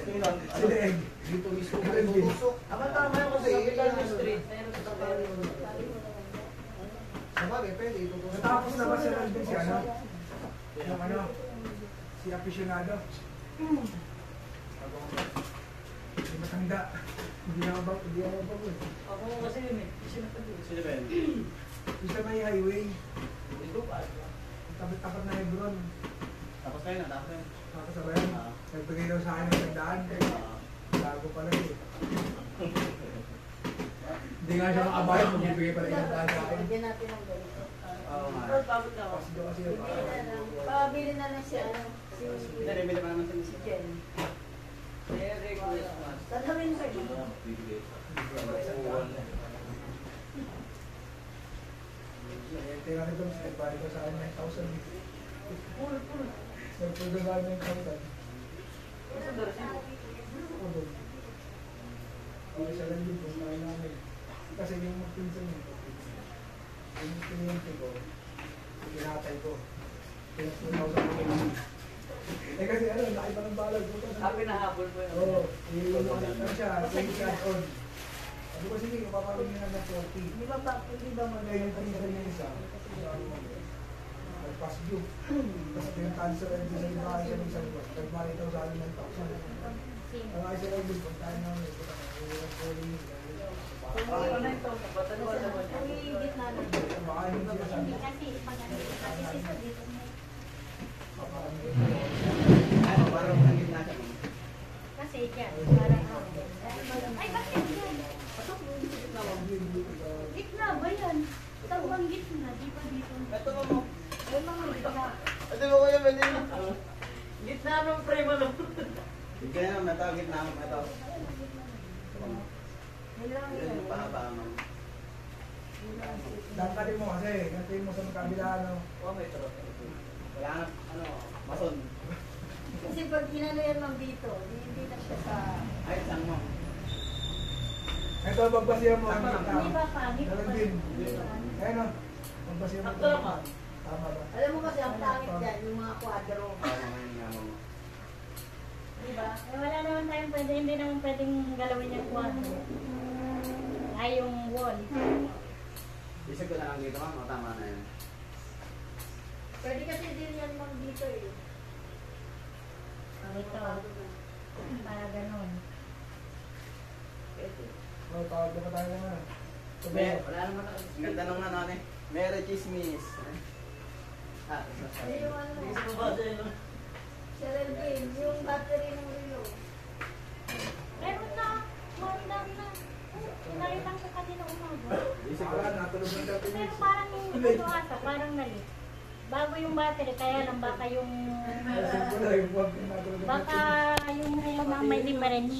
Dito mismo kayo tutusok. Tama yun kasi Ilan street. Sabagay, pwede itutusok. Natapos na ba si Alvin si ano? Yung ano? Si aficionado? Si matanda. Hindi na mabagod. ako kasi yun eh. Sino ba yun? Yung sa may highway. Ito pa. Tapat na Hebron. Tapos na yun, tapos na yun. Nakasabayan. Nagbigay daw sa akin ng tandaan. Bago pala eh. Hindi nga siya makabayad. Magbibigay pala yung tandaan sa akin. Bigyan natin ng ganito. Oo nga. Pagod na ako. Kasi daw kasi yung Pabili na lang siya. Narimili pa naman Si Jen. Merry Christmas. Tatawin ka din. Tira nito, nagbalik ko sa akin 9,000. Full. Nagpagdagaan 9,000. Ano ba rin? Ako doon. Hindi siya lang din kung kaya namin. Kasi yung magpinsan niya. Yung piniyente ko, pinatay ko. Kaya 2,000 ko. Eh kasi ano, laki pa ng balag ko. Sabi na habol mo yun. Oo, yung siya, 20 cash on. Sabi ko, sige, paparoon niya na ng 40. Di ba ba? Hindi ba Ngayon pa niya niya isa. Nagpas due. Tapos yung cancer and sa iba siya ng isang buwan. Nagbalik daw sa akin ng 1,000. Ang ayos na din, kung tayo namin, Ano na ito? Patanuan naman niya. Ang higit na lang. baka hindi siya sabi. Kasi pag kasi sisa dito. Ano, parang nangit na siya. Kasi yan. Parang ay bakit yan? Gitna ba yan? Tawang gitna, di ba dito? Ito mo. Ay mga gitna. Ito mo kuya, pwede mo. Gitna ng frame ano. Hindi na, matawagin na ako. Ito. Kailangan Yan yung pahaba mo. Dangkalin mo kasi, gantiin mo sa kabila, ano. Oh, may turo. Wala na, ano, mason. Kasi pag inano yan lang dito, hindi na siya sa... Ay, saan mo? Ito, magbasihan mo ang Tama kita. Hindi ba pangit? Galang din. Ayun o, magbasihan mo. Sakto naman. Tama ba? Alam mo kasi ang pangit dyan, yung mga kwadro. Tama nga yung mo. Diba? Eh, wala naman tayong pwede, hindi naman pwedeng galawin yung kwarto. Ay, yung wall. Isip ko na lang dito, ma'am. O, tama na yun. Pwede kasi din yan lang dito eh. Ito. Para ganun. O, tawag na pa tayo naman. Wala naman. Ang tanong na natin. Merry Chismis. Ah, Ano yung ano? Hindi ko ba dyan no? Sir Elvin, yung battery ng relo. Meron na. Mandang na. Pinakita ko kanina umaga. Isip ko Wala, natulog ng 30 Pero minutes. parang yung ito ata, parang nalit. Bago yung battery, kaya lang baka yung... Isip ko na yung wag na natulog ng 30 minutes. Baka yung may difference.